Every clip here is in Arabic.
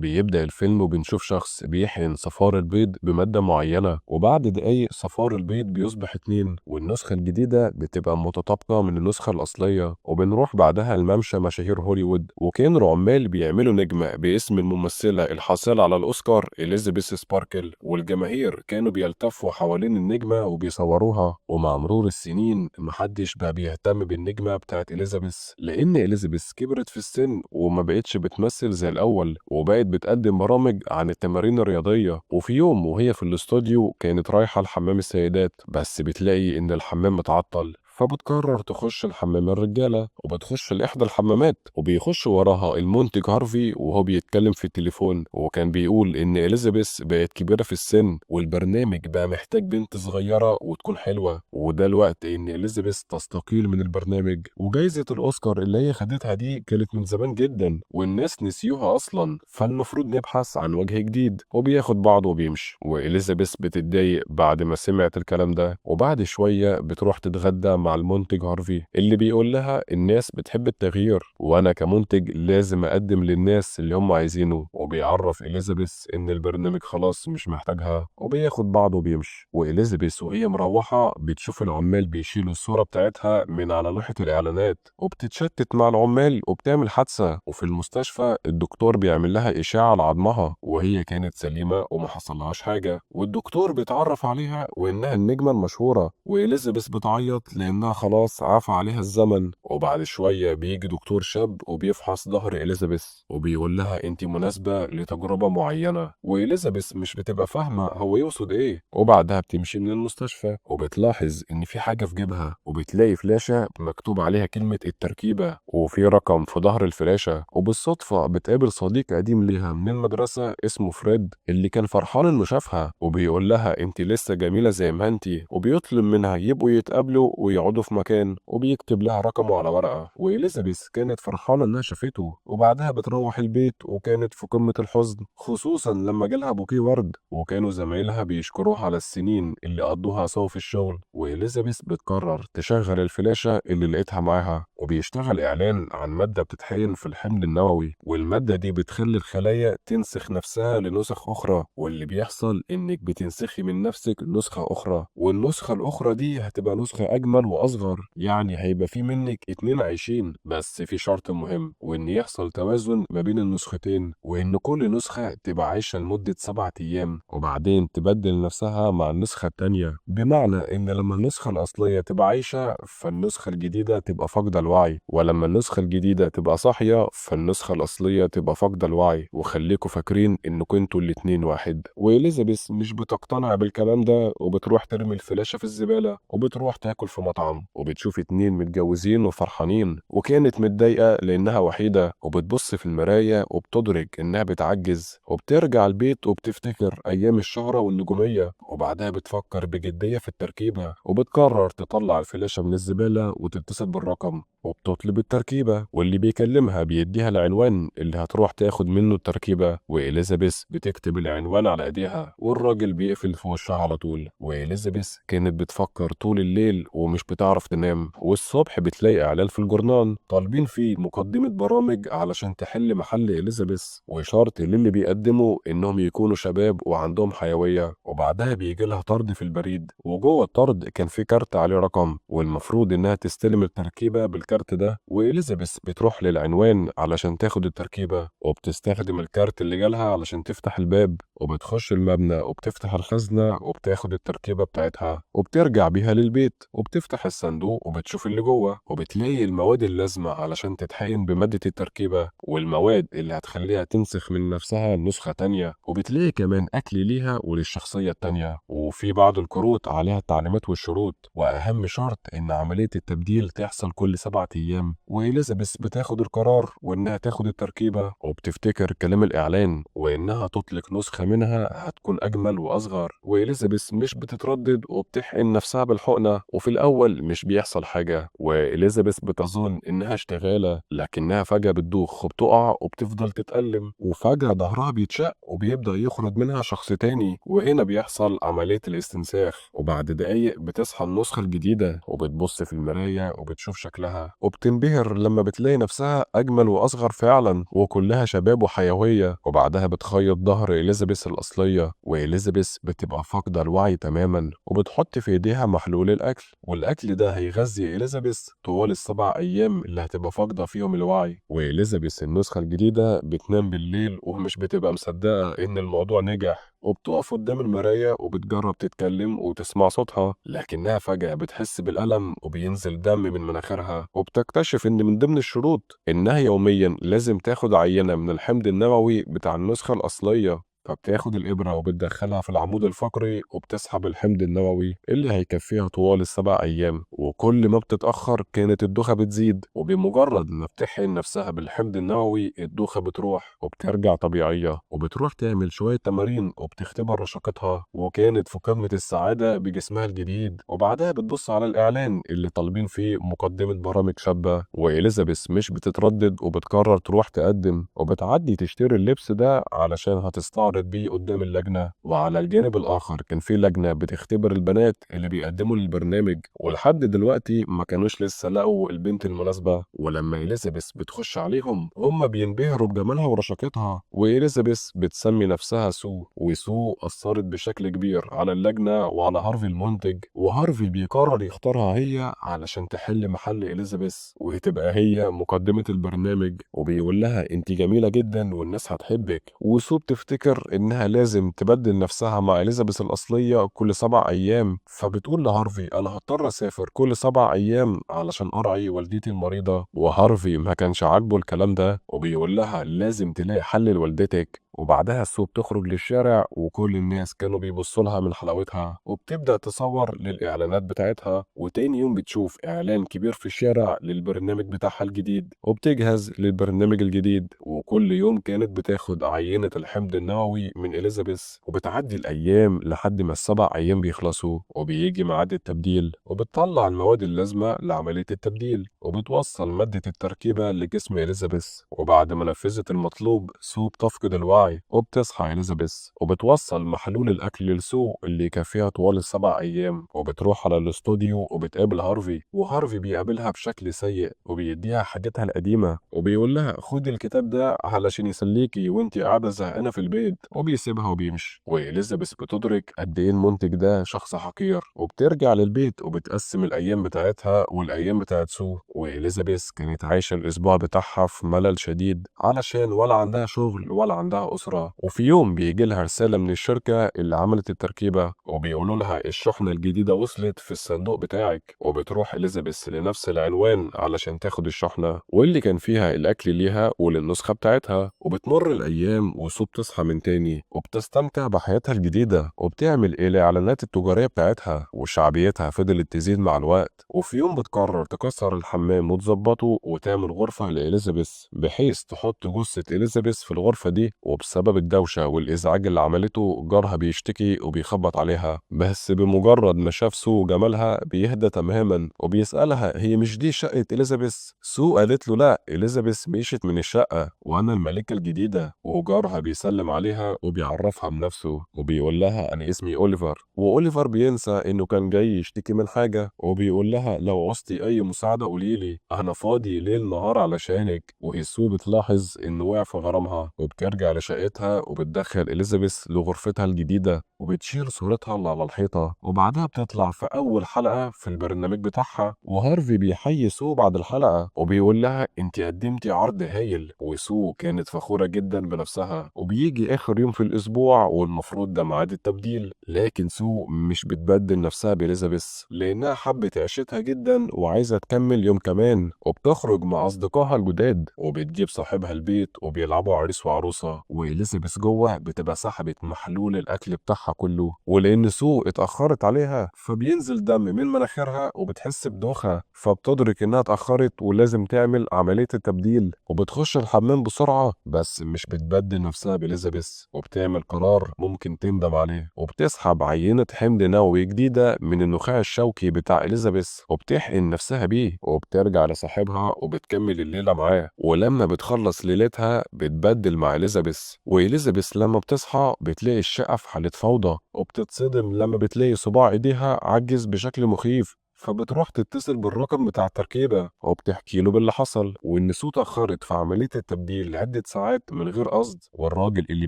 بيبدأ الفيلم وبنشوف شخص بيحقن صفار البيض بمادة معينة، وبعد دقايق صفار البيض بيصبح اتنين والنسخة الجديدة بتبقى متطابقة من النسخة الأصلية. وبنروح بعدها الممشى مشاهير هوليوود، وكان عمال بيعملوا نجمة باسم الممثلة الحاصلة على الأوسكار إليزابيث سباركل، والجماهير كانوا بيلتفوا حوالين النجمة وبيصوروها. ومع مرور السنين محدش بقى بيهتم بالنجمة بتاعت إليزابيث، لأن إليزابيث كبرت في السن وما بقتش بتمثل زي الأول، وبقت بتقدم برامج عن التمارين الرياضية. وفي يوم وهي في الاستوديو كانت رايحة لحمام السيدات، بس بتلاقي إن الحمام متعطل، فبتقرر تخش الحمام الرجالة، وبتخش لإحدى الحمامات وبيخش وراها المنتج هارفي وهو بيتكلم في التليفون، وكان بيقول إن إليزابيث بقت كبيرة في السن والبرنامج بقى محتاج بنت صغيرة وتكون حلوة، وده الوقت إن إليزابيث تستقيل من البرنامج. وجايزة الأوسكار اللي هي خدتها دي كانت من زمان جدا والناس نسيوها أصلا، فالمفروض نبحث عن وجه جديد. وبياخد بعضه وبيمشي، وإليزابيث بتتضايق بعد ما سمعت الكلام ده، وبعد شوية بتروح تتغدى مع المنتج هارفي اللي بيقول لها الناس بتحب التغيير، وانا كمنتج لازم اقدم للناس اللي هم عايزينه. وبيعرف اليزابيث ان البرنامج خلاص مش محتاجها، وبياخد بعضه وبيمشي. واليزابيث وهي مروحه بتشوف العمال بيشيلوا الصوره بتاعتها من على لوحه الاعلانات، وبتتشتت مع العمال وبتعمل حادثه. وفي المستشفى الدكتور بيعمل لها اشعه لعظمها وهي كانت سليمه وما حصلهاش حاجه، والدكتور بيتعرف عليها وانها النجمه المشهوره. واليزابيث بتعيط لانها خلاص عفى عليها الزمن. وبعد شويه بيجي دكتور شاب وبيفحص ظهر اليزابيث وبيقول لها انت مناسبه لتجربه معينه، واليزابيث مش بتبقى فاهمه هو يقصد ايه. وبعدها بتمشي من المستشفى وبتلاحظ ان في حاجه في جيبها، وبتلاقي فلاشه مكتوب عليها كلمه التركيبه وفي رقم في ظهر الفلاشه. وبالصدفه بتقابل صديق قديم ليها من المدرسه اسمه فريد اللي كان فرحان انه شافها، وبيقول لها انت لسه جميله زي ما انت، وبيطلب منها يبقوا يتقابلوا ويقعدوا في مكان، وبيكتب لها رقمه على ورقه. واليزابيث كانت فرحانه انها شافته، وبعدها بتروح البيت وكانت في قمه الحزن، خصوصا لما جالها بوكيه ورد وكانوا زمايلها بيشكروها على السنين اللي قضوها سوا في الشغل. واليزابيث بتقرر تشغل الفلاشه اللي لقيتها معاها، وبيشتغل اعلان عن ماده بتتحقن في الحمض النووي، والماده دي بتخلي الخلايا تنسخ نفسها لنسخ اخرى، واللي بيحصل انك بتنسخي من نفسك نسخه اخرى، والنسخه الاخرى دي هتبقى نسخه اجمل واصغر، يعني هيبقى في منك اتنين عايشين. بس في شرط مهم، وان يحصل توازن ما بين النسختين، وان كل نسخه تبقى عايشه لمده 7 ايام وبعدين تبدل نفسها مع النسخه التانيه، بمعنى ان لما النسخه الاصليه تبقى عايشه فالنسخه الجديده تبقى فاقده الوعي، ولما النسخه الجديده تبقى صاحيه فالنسخه الاصليه تبقى فاقده الوعي. وخليكوا فاكرين انكم انتوا الاتنين واحد. واليزابيث مش بتقتنع بالكلام ده وبتروح ترمي الفلاشه في الزباله وبتروح تاكل في مطعم، وبتشوف اتنين متجوزين وفرحانين، وكانت متضايقه لانها وحيده، وبتبص في المرايه وبتدرك انها بتعجز، وبترجع البيت وبتفتكر ايام الشهره والنجوميه، وبعدها بتفكر بجديه في التركيبه، وبتقرر تطلع الفلاشه من الزباله وتتصل بالرقم وبتطلب التركيبة، واللي بيكلمها بيديها العنوان اللي هتروح تاخد منه التركيبة. وإليزابيث بتكتب العنوان على ايديها والراجل بيقفل في وشها على طول. وإليزابيث كانت بتفكر طول الليل ومش بتعرف تنام، والصبح بتلاقي إعلان في الجورنال طالبين فيه مقدمة برامج علشان تحل محل إليزابيث، وشرط للي بيقدموا إنهم يكونوا شباب وعندهم حيوية. وبعدها بيجي لها طرد في البريد، وجوه الطرد كان في كارت عليه رقم، والمفروض إنها تستلم التركيبة بالكارت ده. وإليزابيث بتروح للعنوان علشان تاخد التركيبة، وبتستخدم الكارت اللي جالها علشان تفتح الباب، وبتخش المبنى وبتفتح الخزنة وبتاخد التركيبة بتاعتها وبترجع بيها للبيت، وبتفتح الصندوق وبتشوف اللي جوه، وبتلاقي المواد اللازمة علشان تتحقن بمادة التركيبة والمواد اللي هتخليها تنسخ من نفسها نسخة تانية، وبتلاقي كمان أكل ليها وللشخصية التانية، وفي بعض الكروت عليها التعليمات والشروط، وأهم شرط إن عملية التبديل تحصل كل 7 أيام. وإليزابيث بتاخد القرار وإنها تاخد التركيبة، وبتفتكر كلام الإعلان وإنها تطلق نسخة منها هتكون أجمل وأصغر. وإليزابيث مش بتتردد وبتحقن نفسها بالحقنة، وفي الأول مش بيحصل حاجة، وإليزابيث بتظن إنها اشتغالة، لكنها فجأة بتدوخ وبتقع وبتفضل تتألم، وفجأة ظهرها بيتشق وبيبدأ يخرج منها شخص تاني، وهنا بيحصل عملية الاستنساخ، وبعد دقايق بتصحى النسخة الجديدة وبتبص في المراية وبتشوف شكلها وبتنبهر لما بتلاقي نفسها أجمل وأصغر فعلا وكلها شباب وحيوية. وبعدها بتخيط ظهر إليزابيث الأصلية، وإليزابيث بتبقى فاقدة الوعي تماما وبتحط في إيديها محلول الأكل، والأكل ده هيغذي إليزابيث طوال ال7 أيام اللي هتبقى فاقدة فيهم الوعي. وإليزابيث النسخة الجديدة بتنام بالليل ومش بتبقى مصدقة إن الموضوع نجح، وبتقف قدام المراية وبتجرب تتكلم وتسمع صوتها، لكنها فجأة بتحس بالألم وبينزل دم من مناخيرها، وبتكتشف إن من ضمن الشروط إنها يوميا لازم تاخد عينة من الحمض النووي بتاع النسخة الأصلية. فبتاخد الإبرة وبتدخلها في العمود الفقري وبتسحب الحمض النووي اللي هيكفيها طوال ال7 أيام، وكل ما بتتأخر كانت الدوخة بتزيد، وبمجرد ما بتحقن نفسها بالحمض النووي الدوخة بتروح وبترجع طبيعية، وبتروح تعمل شوية تمارين وبتختبر رشاقتها، وكانت في قمة السعادة بجسمها الجديد. وبعدها بتبص على الإعلان اللي طالبين فيه مقدمة برامج شابة، وإليزابيث مش بتتردد وبتقرر تروح تقدم، وبتعدي تشتري اللبس ده علشان هتستعرض بيه قدام اللجنة. وعلى الجانب الآخر كان في لجنة بتختبر البنات اللي بيقدموا للبرنامج، ولحد دلوقتي ما كانوش لسه لقوا البنت المناسبة. ولما إليزابيث بتخش عليهم هم بينبهروا بجمالها ورشاقتها، وإليزابيث بتسمي نفسها سو، وسو أثرت بشكل كبير على اللجنة وعلى هارفي المنتج، وهارفي بيقرر يختارها هي علشان تحل محل إليزابيث وتبقى هي مقدمة البرنامج، وبيقول لها انت جميلة جدا والناس هتحبك. وسو بتفتكر انها لازم تبدل نفسها مع إليزابيث الأصلية كل 7 أيام، فبتقول لهارفي انا هضطر اسافر كل 7 أيام علشان ارعي والدتي المريضة. وهارفي ما كانش عاجبه الكلام ده وبيقول لها لازم تلاقي حل لوالدتك. وبعدها سو بتخرج للشارع وكل الناس كانوا بيبصوا لها من حلاوتها، وبتبدأ تصور للإعلانات بتاعتها، وتاني يوم بتشوف إعلان كبير في الشارع للبرنامج بتاعها الجديد وبتجهز للبرنامج الجديد. وكل يوم كانت بتاخد عينة الحمض النووي من إليزابيث، وبتعدي الأيام لحد ما ال7 أيام بيخلصوا وبيجي ميعاد التبديل، وبتطلع المواد اللازمة لعملية التبديل وبتوصل مادة التركيبة لجسم إليزابيث. وبعد ما نفذت المطلوب سو بتفقد الوعي وبتصحى إليزابيث وبتوصل محلول الأكل لسو اللي يكفيها طوال ال7 أيام، وبتروح على الاستوديو وبتقابل هارفي، وهارفي بيقابلها بشكل سيء وبيديها حاجتها القديمة وبيقول لها خدي الكتاب ده علشان يسليكي وانت قاعدة زهقانة في البيت، وبيسيبها وبيمشي. وإليزابيث بتدرك قد إيه المنتج ده شخص حقير، وبترجع للبيت وبتقسم الأيام بتاعتها والأيام بتاعت سو. وإليزابيث كانت عايشة الأسبوع بتاعها في ملل شديد علشان ولا عندها شغل ولا عندها أسرة. وفي يوم بيجي لها رسالة من الشركة اللي عملت التركيبة وبيقولوا لها الشحنة الجديدة وصلت في الصندوق بتاعك، وبتروح إليزابيث لنفس العنوان علشان تاخد الشحنة واللي كان فيها الأكل ليها وللنسخة بتاعتها. وبتمر الأيام وسو بتصحى من تاني وبتستمتع بحياتها الجديدة وبتعمل الإعلانات التجارية بتاعتها، وشعبيتها فضلت تزيد مع الوقت. وفي يوم بتقرر تكسر الحمام وتظبطه وتعمل غرفة لإليزابيث بحيث تحط جثة إليزابيث في الغرفة دي، وبسبب الدوشة والإزعاج اللي عملته جارها بيشتكي وبيخبط عليها، بس بمجرد ما شاف سو جمالها بيهدى تماما وبيسألها هي مش دي شقة إليزابيث؟ سو قالت له لا، إليزابيث مشيت من الشقة وأنا الملكة الجديدة. وجارها بيسلم عليها وبيعرفها بنفسه وبيقول لها أنا اسمي أوليفر. وأوليفر بينسى إنه كان جاي يشتكي من حاجة وبيقول لها لو عوزتي أي مساعدة قوليلي أنا فاضي ليل نهار علشانك. وسو بتلاحظ إنه وقع في غرامها وبترجع لشقتها وبتدخل إليزابيث لغرفتها الجديدة وبتشيل صورتها اللي على الحيطة. وبعدها بتطلع في أول حلقة في البرنامج بتاعها، وهارفي بيحيي سو بعد الحلقة وبيقول لها انت قدمتي عرض هايل. وسو كانت فخورة جدا بنفسها. وبيجي آخر يوم في الأسبوع والمفروض ده ميعاد التبديل، لكن سو مش بتبدل نفسها بإليزابيث لأنها حبت عيشتها جدا وعايزة تكمل يوم كمان. وبتخرج مع أصدقائها الجداد وبتجيب صاحبها البيت وبيلعبوا عريس وعروسة، وإليزابيث جوه بتبقى سحبت محلول الأكل بتاعها كله، ولأن سو اتأخرت عليها فبينزل دم من مناخيرها وبتحس بدوخة، فبتدرك إنها اتأخرت ولازم تعمل عملية التبديل وبتخش الحمام بسرعة، بس مش بتبدل نفسها بإليزابيث وبتعمل قرار ممكن تندم عليه، وبتسحب عينة حمض نووي جديدة من النخاع الشوكي بتاع إليزابيث وبتحقن نفسها بيه وبترجع لصاحبها وبتكمل الليلة معاه. ولما بتخلص ليلتها بتبدل مع إليزابيث، وإليزابيث لما بتصحى بتلاقي الشقة في حالة فوضى الأوضة وبتتصدم لما بتلاقي صباع إيديها عجز بشكل مخيف، فبتروح تتصل بالرقم بتاع التركيبة وبتحكي له باللي حصل وإن سو اتأخرت في عملية التبديل لعدة ساعات من غير قصد. والراجل اللي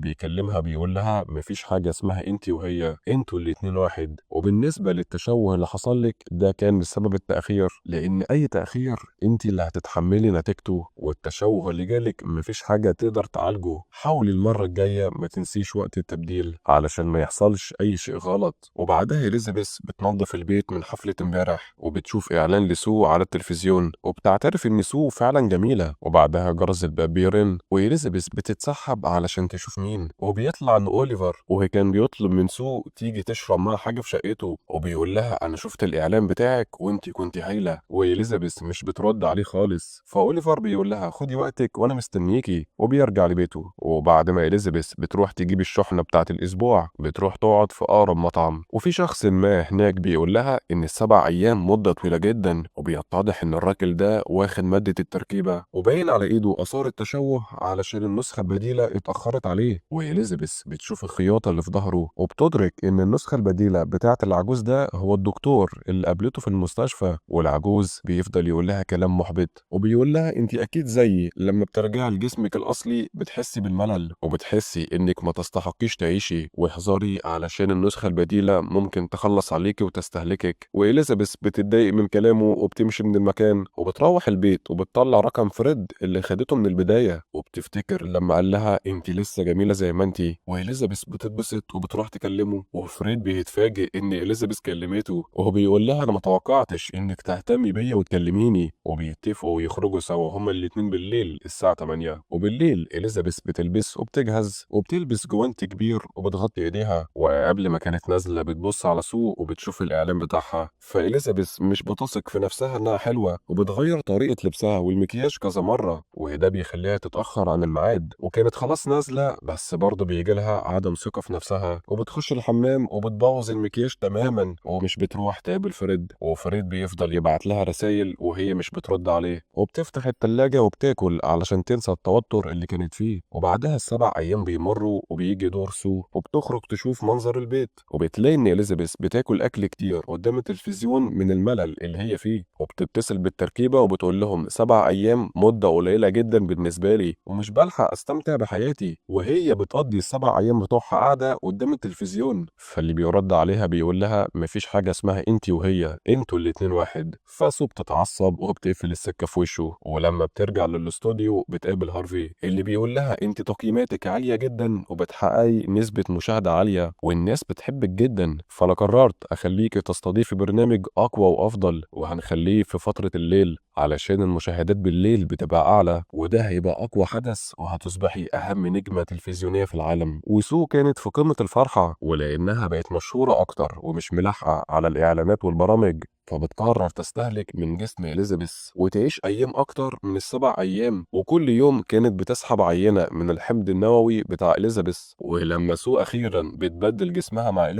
بيكلمها بيقول لها مفيش حاجة اسمها انتي وهي، انتوا الاتنين واحد، وبالنسبة للتشوه اللي حصل لك ده كان بسبب التأخير، لأن أي تأخير انتي اللي هتتحملي نتيجته، والتشوه اللي جالك مفيش حاجة تقدر تعالجه. حاولي المرة الجاية ما تنسيش وقت التبديل علشان ما يحصلش أي شيء غلط. وبعدها إليزابيث بتنظف البيت من حفلة امبارح وبتشوف إعلان لسو على التلفزيون وبتعترف إن سو فعلا جميلة. وبعدها جرس الباب بيرن وإليزابيث بتتسحب علشان تشوف مين، وبيطلع إن أوليفر، وهي كان بيطلب من سو تيجي تشرب معاه حاجة في شقته، وبيقول لها أنا شفت الإعلان بتاعك وإنتي كنتي هايلة. وإليزابيث مش بترد عليه خالص، فأوليفر بيقول لها خدي وقتك وأنا مستنيكي، وبيرجع لبيته. وبعد ما إليزابيث بتروح تجيب الشحنة بتاعت الأسبوع بتروح تقعد في أقرب مطعم، وفي شخص ما هناك بيقول لها إن ال7 أيام مدة طويلة جدا، وبيتضح إن الراجل ده واخد مادة التركيبة وباين على إيده آثار التشوه علشان النسخة البديلة اتأخرت عليه. وإليزابيث بتشوف الخياطة اللي في ظهره وبتدرك إن النسخة البديلة بتاعة العجوز ده هو الدكتور اللي قابلته في المستشفى. والعجوز بيفضل يقول لها كلام محبط وبيقول لها أنت أكيد زيي لما بترجعي لجسمك الأصلي بتحسي بالملل وبتحسي إنك ما تستحقيش تعيشي، واحذري علشان النسخة البديلة ممكن تخلص عليكي وتستهلكك. وإليزابيث بتتضايق من كلامه وبتمشي من المكان وبتروح البيت وبتطلع رقم فريد اللي خدته من البداية وبتفتكر لما قال لها انت لسه جميلة زي ما انت. وإليزابيث بتتبسط وبتروح تكلمه، وفريد بيتفاجئ ان إليزابيث كلمته وهو بيقول لها انا ما توقعتش انك تهتمي بيا وتكلميني. وبيتفقوا يخرجوا سوا هما الاتنين بالليل الساعة 8. وبالليل إليزابيث بتلبس وبتجهز وبتلبس جوانت كبير وبتغطي ايديها، وقبل ما كانت نازلة بتبص على سوق وبتشوف الإعلان بتاعها. فإليزابيث مش بتثق في نفسها إنها حلوة وبتغير طريقة لبسها والمكياج كذا مرة، وده بيخليها تتأخر عن الميعاد. وكانت خلاص نازلة بس برضه بيجيلها عدم ثقة في نفسها وبتخش الحمام وبتبوظ المكياج تماما ومش بتروح تقابل فريد. وفريد بيفضل يبعت لها رسايل وهي مش بترد عليه، وبتفتح التلاجة وبتاكل علشان تنسى التوتر اللي كانت فيه. وبعدها ال7 أيام بيمروا وبيجي دور سو وبتخرج تشوف منظر البيت وبتلاقي إن إليزابيث بتاكل أكل كتير قدام التلفزيون من الملل اللي هي فيه، وبتتصل بالتركيبة وبتقول لهم 7 أيام مدة قليلة جدا بالنسبة لي ومش بلحق أستمتع بحياتي، وهي بتقضي ال7 أيام بتوعها قاعدة قدام التلفزيون. فاللي بيرد عليها بيقول لها مفيش حاجة اسمها انتي وهي، انتوا الاتنين واحد. فسو بتتعصب وبتقفل السكة في وشه، ولما بترجع للاستوديو بتقابل هارفي اللي بيقول لها انت تقييماتك عالية جدا وبتحققي نسبة مشاهدة عالية والناس بتحبك جدا، فانا قررت اخليكي تستضيفي برنامج اقوى وافضل وهنخليه في فترة الليل علشان المشاهدات بالليل بتبقى اعلى، وده هيبقى اقوى حدث وهتصبحي اهم نجمة تلفزيونية في العالم. وسو كانت في قمة الفرحة ولانها بقت مشهورة اكتر ومش ملاحقة على الاعلانات والبرامج فبتقرر تستهلك من جسم إليزابيث وتعيش أيام أكتر من ال7 أيام، وكل يوم كانت بتسحب عينة من الحمض النووي بتاع إليزابيث. ولما سو أخيرا بتبدل جسمها مع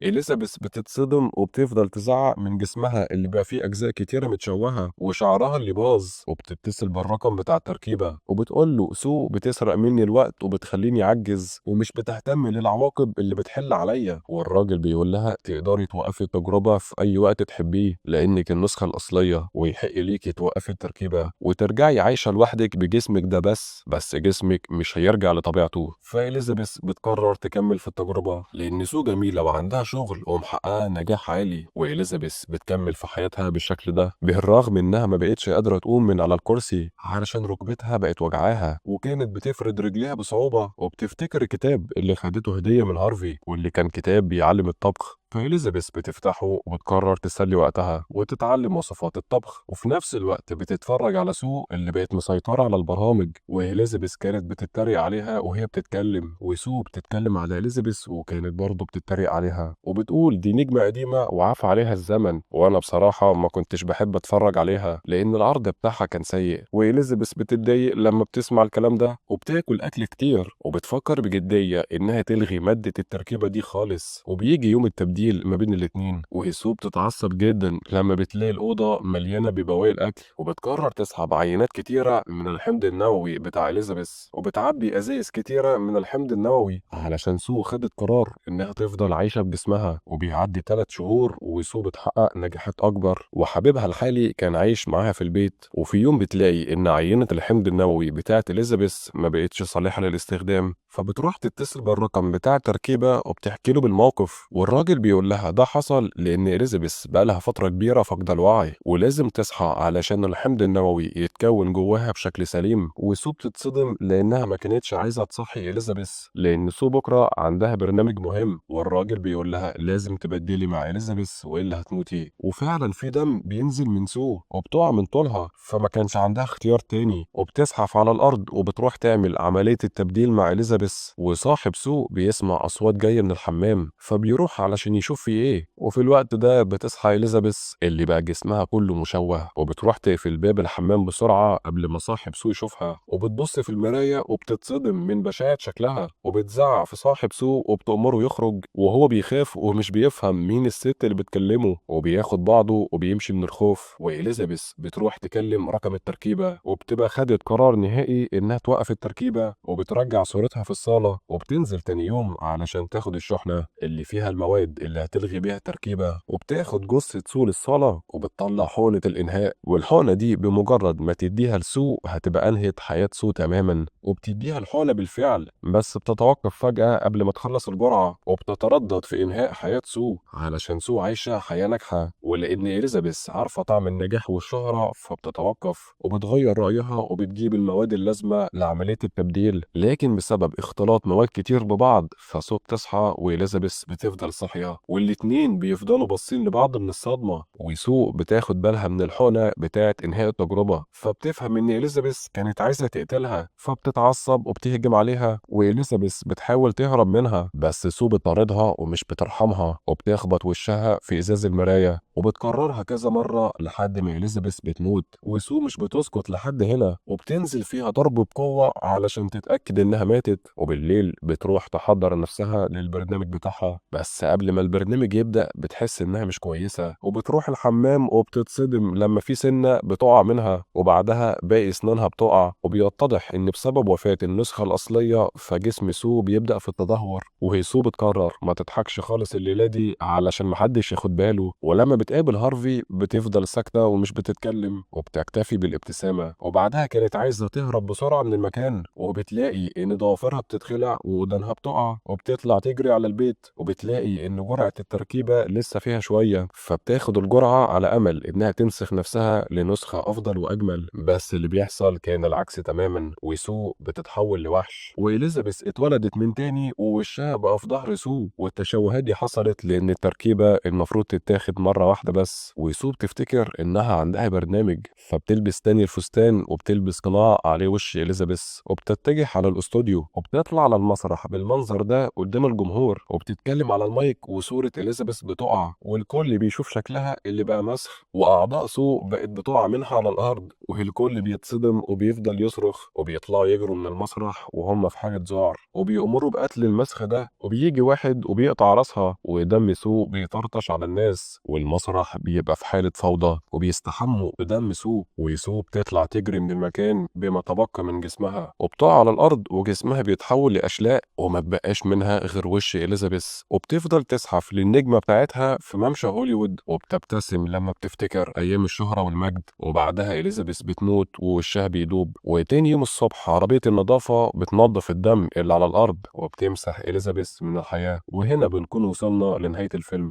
إليزابيث بتتصدم وبتفضل تزعق من جسمها اللي بقى فيه أجزاء كتيرة متشوهة وشعرها اللي باظ، وبتتصل بالرقم بتاع التركيبة وبتقول له سو بتسرق مني الوقت وبتخليني أعجز ومش بتهتم للعواقب اللي بتحل عليا. والراجل بيقول لها تقدري توقفي التجربة في أي وقت تحبيه لانك النسخه الاصليه ويحق ليكي توقفي التركيبه وترجعي عايشه لوحدك بجسمك ده، بس جسمك مش هيرجع لطبيعته. فإليزابيث بتقرر تكمل في التجربه لان سو جميله وعندها شغل ومحققه نجاح عالي، وإليزابيث بتكمل في حياتها بالشكل ده بالرغم انها ما بقتش قادره تقوم من على الكرسي علشان ركبتها بقت وجعاها وكانت بتفرد رجليها بصعوبه، وبتفتكر الكتاب اللي خدته هديه من هارفي واللي كان كتاب بيعلم الطبخ. فإليزابيث بتفتحه وبتقرر تسلي وقتها وتتعلم وصفات الطبخ، وفي نفس الوقت بتتفرج على سو اللي بقت مسيطرة على البرامج. وإليزابيث كانت بتتريق عليها وهي بتتكلم، وسو بتتكلم على إليزابيث وكانت برضه بتتريق عليها وبتقول دي نجمة قديمة وعاف عليها الزمن، وأنا بصراحة ما كنتش بحب أتفرج عليها لأن العرض بتاعها كان سيء. وإليزابيث بتتضايق لما بتسمع الكلام ده وبتاكل أكل كتير وبتفكر بجدية إنها تلغي مادة التركيبة دي خالص. وبيجي يوم التبديل التبديل ما بين الاتنين. وسو بتتعصب جدا لما بتلاقي الأوضة مليانة ببواقي الأكل، وبتقرر تسحب عينات كتيرة من الحمض النووي بتاع إليزابيث، وبتعبي أزايز كتيرة من الحمض النووي علشان سو خدت قرار إنها تفضل عايشة بجسمها. وبيعدي 3 شهور وسو بتحقق نجاحات أكبر، وحبيبها الحالي كان عايش معاها في البيت. وفي يوم بتلاقي إن عينة الحمض النووي بتاعت إليزابيث ما بقتش صالحة للاستخدام، فبتروح تتصل بالرقم بتاع التركيبة وبتحكي له بالموقف. والراجل بيقول لها ده حصل لأن إليزابيث بقالها فترة كبيرة فاقدة الوعي ولازم تصحى علشان الحمض النووي يتكون جواها بشكل سليم. وسو بتتصدم لأنها ما كانتش عايزة تصحي إليزابيث لأن سو بكرة عندها برنامج مهم، والراجل بيقول لها لازم تبدلي مع إليزابيث وإلا هتموتي. وفعلا في دم بينزل من سو وبتقع من طولها، فما كانش عندها اختيار تاني وبتزحف على الأرض وبتروح تعمل عملية التبديل مع إليزابيث. وصاحب سو بيسمع أصوات جاية من الحمام فبيروح علشان يشوف في إيه. وفي الوقت ده بتصحى إليزابيث اللي بقى جسمها كله مشوه، وبتروح تقفل باب الحمام بسرعة قبل ما صاحب سو يشوفها، وبتبص في المراية وبتتصدم من بشاعة شكلها، وبتزعق في صاحب سو وبتأمره يخرج، وهو بيخاف ومش بيفهم مين الست اللي بتكلمه، وبياخد بعضه وبيمشي من الخوف. وإليزابيث بتروح تكلم رقم التركيبة وبتبقى خدت قرار نهائي إنها توقف التركيبة، وبترجع صورتها في الصالة وبتنزل تاني يوم علشان تاخد الشحنة اللي فيها المواد اللي هتلغي بيها التركيبة، وبتاخد جثة سو للصالة وبتطلع حقنة الإنهاء. والحقنة دي بمجرد ما تديها لسو هتبقى أنهت حياة سو تماما، وبتديها الحقنة بالفعل بس بتتوقف فجأة قبل ما تخلص الجرعة، وبتتردد في إنهاء حياة سو علشان سو عايشة حياة ناجحة. ولأن إليزابيث عارفة طعم النجاح والشهرة فبتتوقف وبتغير رأيها وبتجيب المواد اللازمة لعملية التبديل، لكن بسبب اختلاط مواد كتير ببعض فسو بتصحى وإليزابيث بتفضل صاحية، والاتنين بيفضلوا باصين لبعض من الصدمة. وسو بتاخد بالها من الحقنة بتاعة إنهاء التجربة فبتفهم إن إليزابيث كانت عايزة تقتلها، فبتتعصب وبتهجم عليها، وإليزابيث بتحاول تهرب منها بس سو بتطاردها ومش بترحمها وبتخبط وشها في إزاز المراية، وبتكررها كذا مرة لحد ما إليزابيث بتموت. وسو مش بتسكت لحد هنا وبتنزل فيها ضرب بقوة علشان تتأكد إنها ماتت. وبالليل بتروح تحضر نفسها للبرنامج بتاعها، بس قبل ما البرنامج يبدأ بتحس إنها مش كويسة وبتروح الحمام وبتتصدم لما في سنة بتقع منها، وبعدها باقي أسنانها بتقع، وبيتضح إن بسبب وفاة النسخة الأصلية فجسم سو بيبدأ في التدهور. وهي سو بتقرر ما تضحكش خالص الليلة دي علشان محدش ياخد باله، ولما بتقابل هارفي بتفضل ساكتة ومش بتتكلم وبتكتفي بالابتسامة. وبعدها كانت عايزة تهرب بسرعة من المكان وبتلاقي إن ضوافرها بتتخلع ودانها بتقع، وبتطلع تجري على البيت وبتلاقي إن جرعة التركيبة لسه فيها شوية، فبتاخد الجرعة على أمل إنها تنسخ نفسها لنسخة أفضل وأجمل. بس اللي بيحصل كان العكس تماما، وسو بتتحول لوحش، وإليزابيث اتولدت من تاني ووشها بقى في ظهر سو. والتشوهات دي حصلت لأن التركيبة المفروض تتاخد مرة واحدة بس، وسو بتفتكر إنها عندها برنامج فبتلبس تاني الفستان وبتلبس قناع عليه وش إليزابيث وبتتجه على الاستوديو وبتطلع على المسرح بالمنظر ده قدام الجمهور وبتتكلم على المايك، وصورة إليزابيث بتقع والكل بيشوف شكلها اللي بقى مسخ، وأعضاء سو بقت بتقع منها على الأرض، والكل بيتصدم وبيفضل يصرخ، وبيطلعوا يجروا من المسرح وهم في حاجة ذعر وبيأمروا بقتل المسخ ده. وبيجي واحد وبيقطع راسها ودم سو بيطرطش على الناس، والمسرح بيبقى في حالة فوضى وبيستحموا بدم سو. وسو بتطلع تجري من المكان بما تبقى من جسمها وبتقع على الأرض وجسمها بيتحول لأشلاء وما بقاش منها غير وش إليزابيث، وبتفضل تزحف للنجمة بتاعتها في ممشى هوليوود وبتبتسم لما بتفتكر أيام الشهرة والمجد. وبعدها إليزابيث بتموت ووشها بيدوب، وتاني يوم الصبح عربية النظافة بتنظف الدم اللي على الأرض وبتمسح إليزابيث من الحياة. وهنا بنكون وصلنا لنهاية الفيلم.